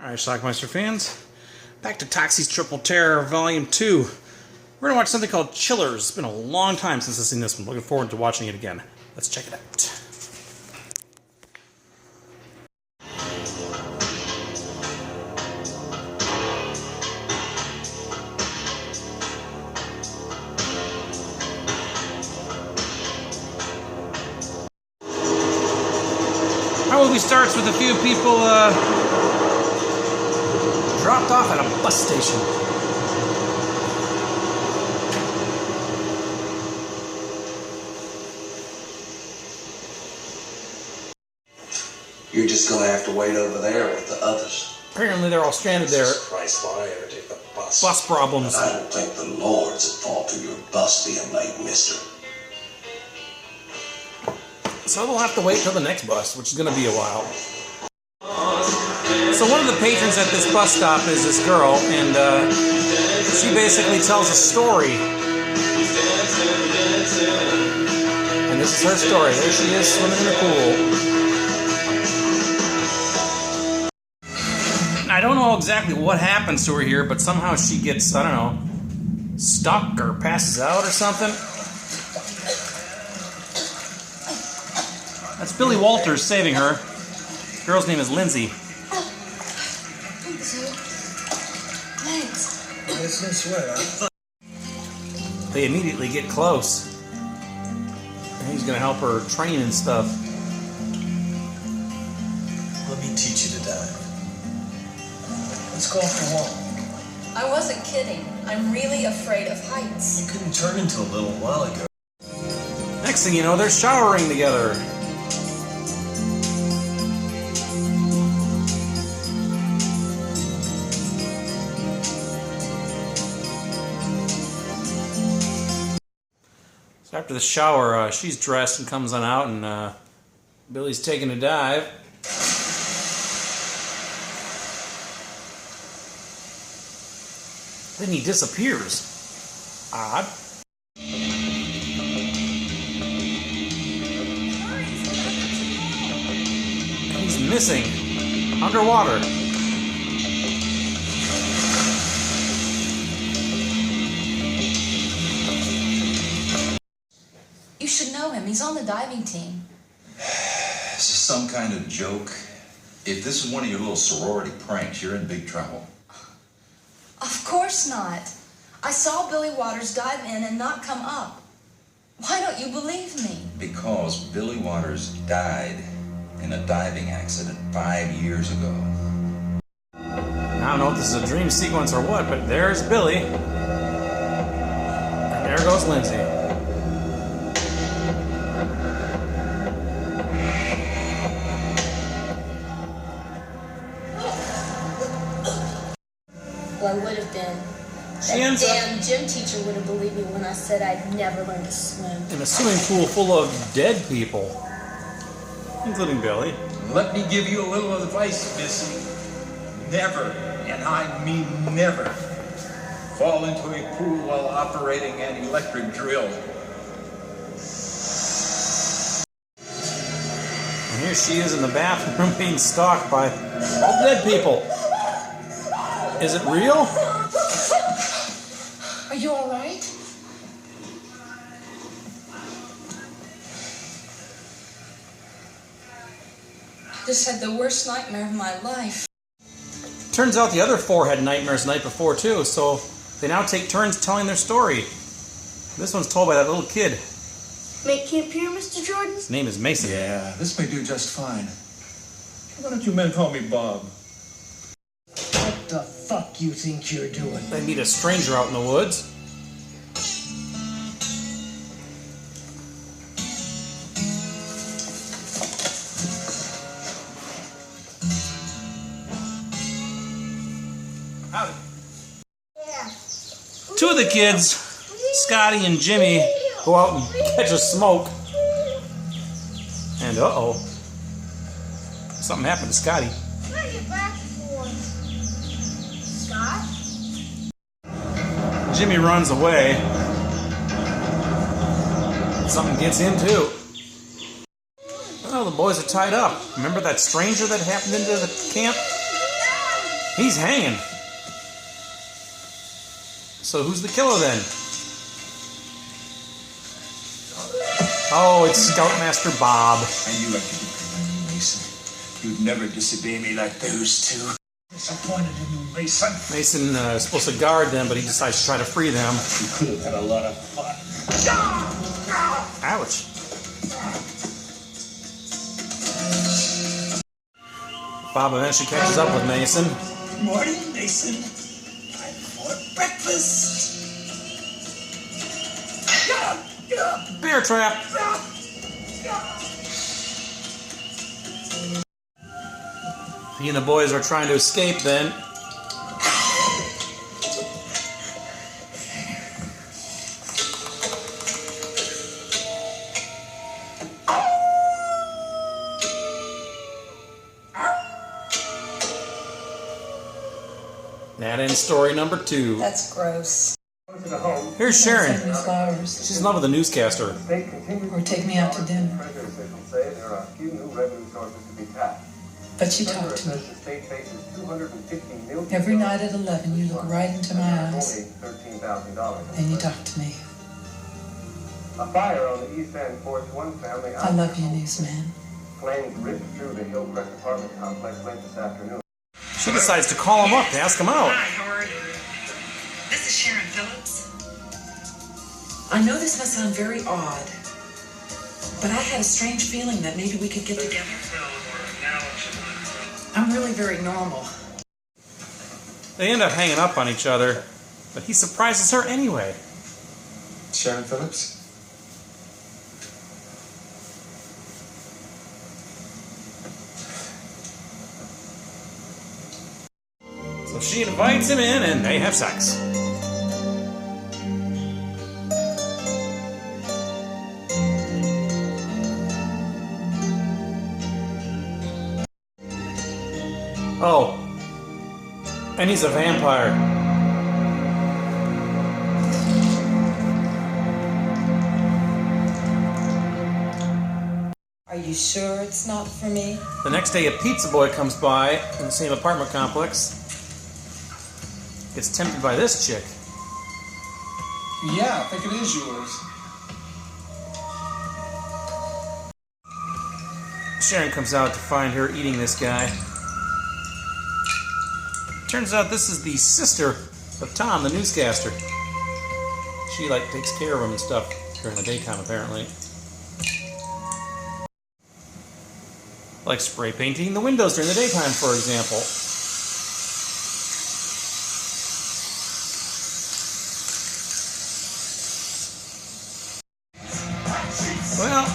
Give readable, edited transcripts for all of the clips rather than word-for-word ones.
Alright, Schlockmeister fans, back to Toxie's Triple Terror Volume 2. We're going to watch something called Chillers. It's been a long time since I've seen this one. Looking forward to watching it again. Let's check it out. Our movie starts with a few people dropped off at a bus station. You're just gonna have to wait over there with the others. Apparently they're all stranded there. Christ, why ever take the bus? Bus problems. I don't think the Lord's at fault for your bus being late, mister. So they'll have to wait till the next bus, which is going to be a while. So one of the patrons at this bus stop is this girl, and she basically tells a story. And this is her story. There she is, swimming in the pool. I don't know exactly what happens to her here, but somehow she gets, I don't know, stuck or passes out or something. That's Billy Walters saving her. The girl's name is Lindsay. Thanks, sir. Thanks. It's no sweat. They immediately get close. And he's gonna help her train and stuff. Let me teach you to dive. Let's go off the wall. I wasn't kidding. I'm really afraid of heights. You couldn't turn into a little while ago. Next thing you know, they're showering together. So after the shower, she's dressed and comes on out, and Billy's taking a dive. Then he disappears. Odd. He's missing. Underwater. You should know him. He's on the diving team. This is some kind of joke. If this is one of your little sorority pranks, you're in big trouble. Of course not. I saw Billy Waters dive in and not come up. Why don't you believe me? Because Billy Waters died in a diving accident 5 years ago. I don't know if this is a dream sequence or what, but there's Billy. And there goes Lindsay. Well, I would have been. That damn gym teacher would have believed me when I said I'd never learn to swim. In a swimming pool full of dead people, including Billy. Let me give you a little advice, Missy. Never, and I mean never, fall into a pool while operating an electric drill. And here she is in the bathroom being stalked by all dead people. Is it real? Are you all right? Just had the worst nightmare of my life. Turns out the other four had nightmares the night before too, so they now take turns telling their story. This one's told by that little kid. Make camp here, Mr. Jordan? His name is Mason. Yeah, this may do just fine. Why don't you men call me Bob? What the fuck you think you're doing? They meet a stranger out in the woods. Howdy. Two of the kids, Scotty and Jimmy, go out and catch a smoke. And uh-oh. Something happened to Scotty. What are you back for? Scott? Jimmy runs away. Something gets him too. Oh, the boys are tied up. Remember that stranger that happened into the camp? He's hanging. So who's the killer then? Oh, it's Scoutmaster Bob. I knew I could depend on you, Mason. You'd never disobey me like those two. Disappointed in you, Mason. Mason is supposed to guard them, but he decides to try to free them. You could have had a lot of fun. Ouch. Bob eventually catches up with Mason. Good morning, Mason. Time for breakfast. Bear trap. He and the boys are trying to escape then. That ends story number 2. That's gross. Here's Sharon. Send me flowers. She's in love with the newscaster. Or take me out to dinner. But you talk to me. Every night at 11, you look right into my eyes. Then you talk to me. A fire on the East End forced one family out. I love you, newsman. Flames ripped through the Hillcrest apartment complex late this afternoon. She decides to call him up to ask him out. Hi, Howard. This is Sharon Phillips. I know this must sound very odd, but I had a strange feeling that maybe we could get together. I'm really very normal. They end up hanging up on each other, but he surprises her anyway. Sharon Phillips? So she invites him in and they have sex. Oh, and he's a vampire. Are you sure it's not for me? The next day, a pizza boy comes by in the same apartment complex. Gets tempted by this chick. Yeah, I think it is yours. Sharon comes out to find her eating this guy. Turns out this is the sister of Tom, the newscaster. She, takes care of him and stuff during the daytime, apparently. Like spray painting the windows during the daytime, for example. Well,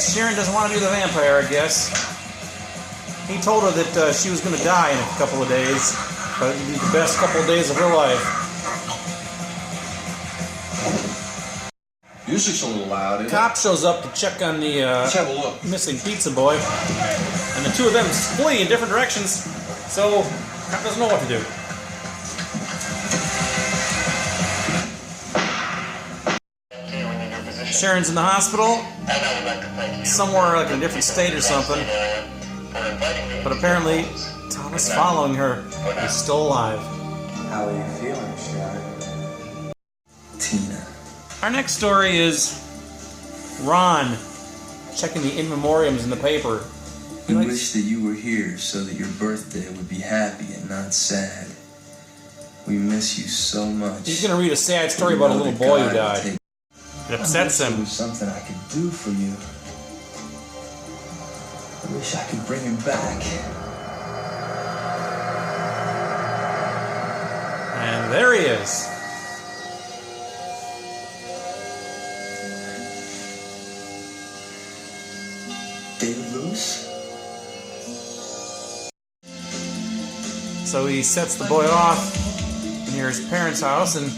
Sharon doesn't want to do the vampire, I guess. He told her that she was going to die in a couple of days, but it would be the best couple of days of her life. Music's a little loud, isn't it? Cop shows up to check on the Let's have a look. missing pizza boy, and the two of them flee in different directions, so cop doesn't know what to do. Sharon's in the hospital, somewhere in a different state or something, but apparently Thomas following her is still alive. How are you feeling, Sharon? Tina. Our next story is Ron checking the in memoriams in the paper. We wish that you were here so that your birthday would be happy and not sad. We miss you so much. He's going to read a sad story about a little boy who died. It upsets him. There was something I could do for you. I wish I could bring him back. And there he is. David Lewis? So he sets the boy off near his parents' house, and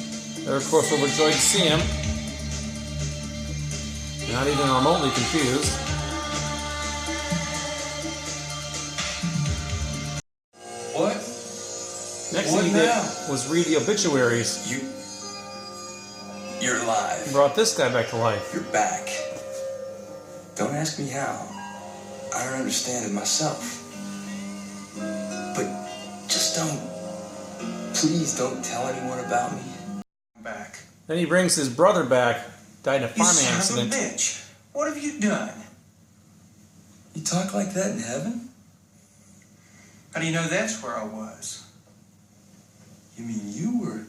they're of course overjoyed to see him. Not even remotely confused. What? Next What thing he did now? was read the obituaries. You're alive. He brought this guy back to life. You're back. Don't ask me how. I don't understand it myself. But just Please don't tell anyone about me. Back. Then he brings his brother back. Died in a You farming son accident. of a bitch. What have you done? You talk like that in heaven? How do you know that's where I was? You mean you were?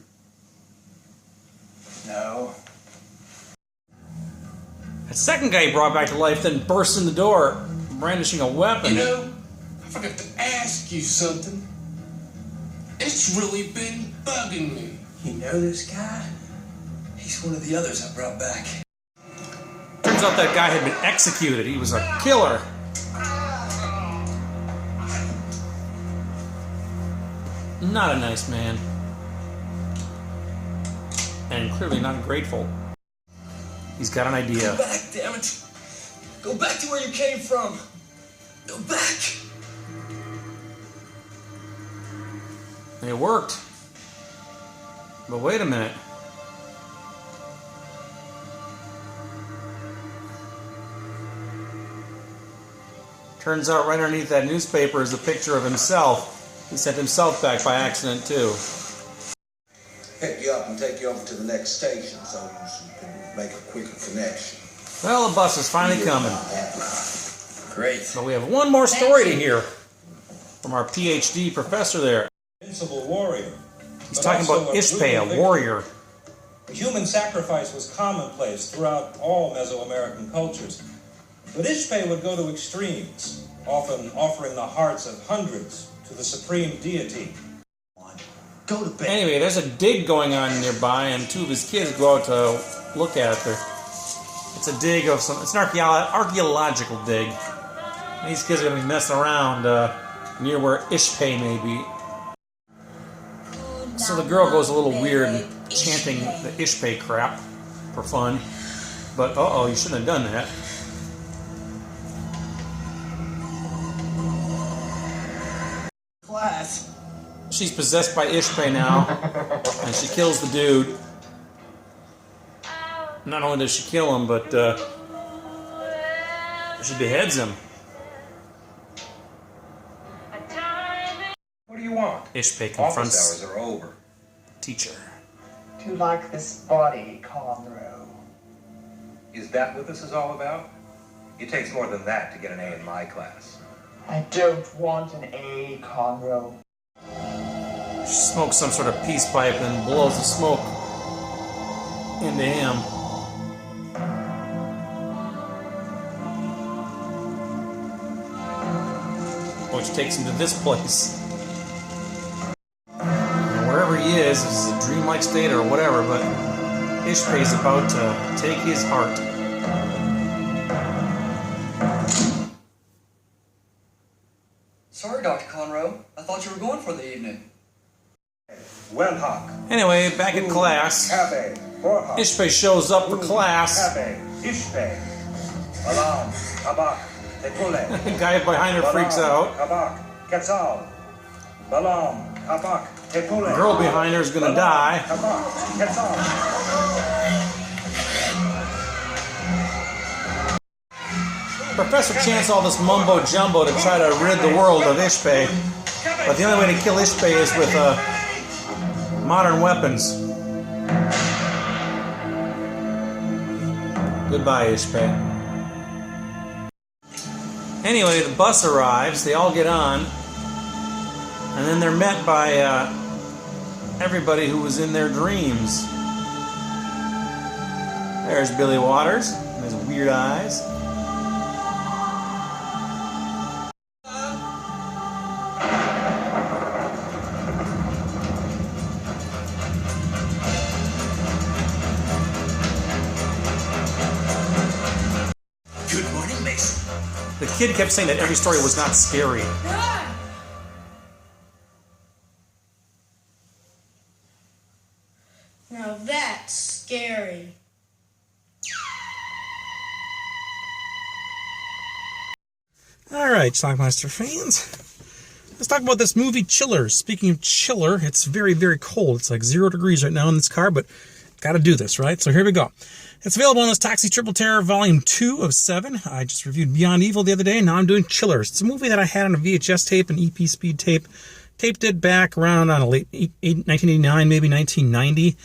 No. That second guy he brought back to life then bursts in the door, brandishing a weapon. You know, I forgot to ask you something. It's really been bugging me. You know this guy? He's one of the others I brought back. Turns out that guy had been executed. He was a killer. Not a nice man. And clearly not grateful. He's got an idea. Go back, damn it! Go back to where you came from! Go back! And it worked. But wait a minute. Turns out right underneath that newspaper is a picture of himself. He sent himself back by accident too. Pick you up and take you over to the next station so you can make a quicker connection. Well, the bus is finally coming. Great. But we have one more story to hear from our PhD professor there. Invincible warrior. He's talking about Ishpay, a warrior. Human sacrifice was commonplace throughout all Mesoamerican cultures. But Ishpay would go to extremes, often offering the hearts of hundreds to the supreme deity. Go to bed. Anyway, there's a dig going on nearby, and two of his kids go out to look at it. It's a dig of some. It's an archaeological dig. And these kids are going to be messing around near where Ishpay may be. So the girl goes a little weird, chanting the Ishpay crap for fun. But uh-oh, you shouldn't have done that. Class. She's possessed by Ishpay now, and she kills the dude. Not only does she kill him, but she beheads him. What do you want? Ishpay Office confronts hours are over. the teacher. Do you like this body, Conroe? Is that what this is all about? It takes more than that to get an A in my class. I don't want an A, Conroe. She smokes some sort of peace pipe and blows the smoke into him. Which takes him to this place. And wherever he is a dreamlike state or whatever, but Ishpay's about to take his heart. Sorry, Dr. Conroe. I thought you were going for the evening. Well, Hawk. Anyway, back in class, Ishpay shows up for class. Ishpay. Alarm. Abak. Tepule. The guy behind her freaks out. Abak. Quetzal. Balam. Abak. Tepule. The girl behind her is gonna die. Abak. Quetzal. Professor chants all this mumbo jumbo to try to rid the world of Ishpay, but the only way to kill Ishpay is with modern weapons. Goodbye, Ishpay. Anyway, the bus arrives, they all get on, and then they're met by everybody who was in their dreams. There's Billy Waters, and his weird eyes. The kid kept saying that every story was not scary. Now that's scary. Alright, Schlockmeister fans. Let's talk about this movie, Chillers. Speaking of chiller, it's very, very cold. It's like 0 degrees right now in this car, but gotta do this, right? So here we go. It's available on this Taxi Triple Terror Volume 2 of 7. I just reviewed Beyond Evil the other day, and now I'm doing Chillers. It's a movie that I had on a VHS tape, an EP speed tape, Taped it back around on late 1989, maybe 1990.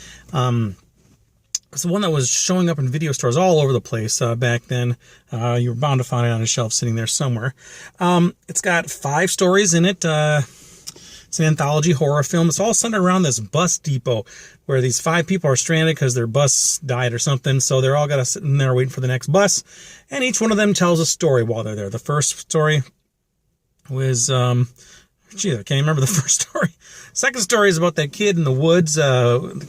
It's the one that was showing up in video stores all over the place back then. You were bound to find it on a shelf sitting there somewhere. It's got 5 stories in it. It's an anthology horror film. It's all centered around this bus depot where these 5 people are stranded because their bus died or something. So they're all got to sit in there waiting for the next bus. And each one of them tells a story while they're there. The first story was, I can't remember the first story. Second story is about that kid in the woods,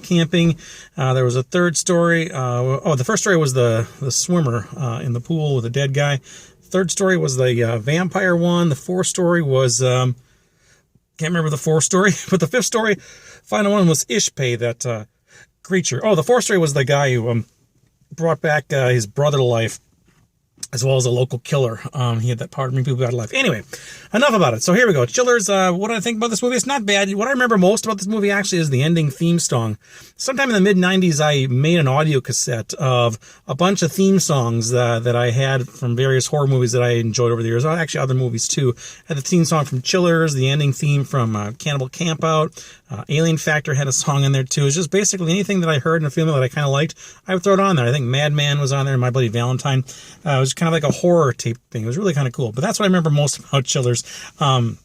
camping. There was a third story. The first story was the swimmer in the pool with a dead guy. Third story was the vampire one. The fourth story was, can't remember the fourth story, but the fifth story, final one was Ishpay, that creature. Oh, the fourth story was the guy who brought back his brother to life, as well as a local killer. He had that power to bring people back to life. Anyway, enough about it. So here we go. Chillers, what do I think about this movie? It's not bad. What I remember most about this movie actually is the ending theme song. Sometime in the mid-90s, I made an audio cassette of a bunch of theme songs that I had from various horror movies that I enjoyed over the years. Actually, other movies too. I had the theme song from Chillers, the ending theme from Cannibal Campout. Alien Factor had a song in there too. It's just basically anything that I heard in a film that I kind of liked, I would throw it on there. I think Madman was on there, My Bloody Valentine. It was kind of like a horror tape thing. It was really kind of cool. But that's what I remember most about Chillers. And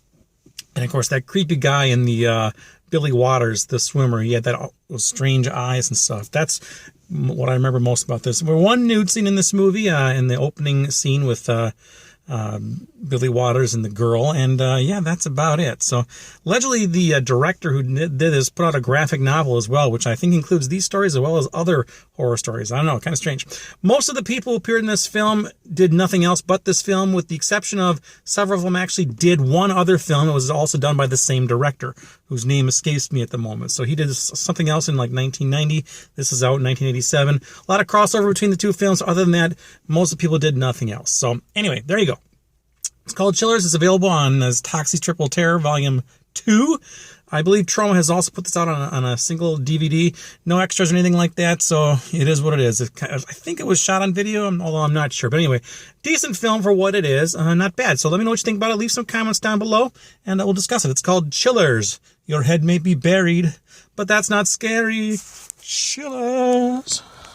of course, that creepy guy in the Billy Waters, the swimmer, he had those strange eyes and stuff. That's what I remember most about this. There's one nude scene in this movie, in the opening scene with Billy Waters and the girl, and that's about it. So allegedly the director who did this put out a graphic novel as well, which I think includes these stories as well as other horror stories. I don't know, kind of strange. Most of the people who appeared in this film did nothing else but this film, with the exception of several of them actually did one other film that was also done by the same director, whose name escapes me at the moment. So he did something else in like 1990. This is out in 1987. A lot of crossover between the two films. Other than that, most of the people did nothing else. So anyway, there you go. It's called Chillers. It's available on as Toxie Triple Terror Volume 2. I believe Troma has also put this out on a single DVD. No extras or anything like that, so it is what it is. I think it was shot on video, although I'm not sure. But anyway, decent film for what it is. Not bad. So let me know what you think about it. Leave some comments down below, and we'll discuss it. It's called Chillers. Your head may be buried, but that's not scary. Chillers.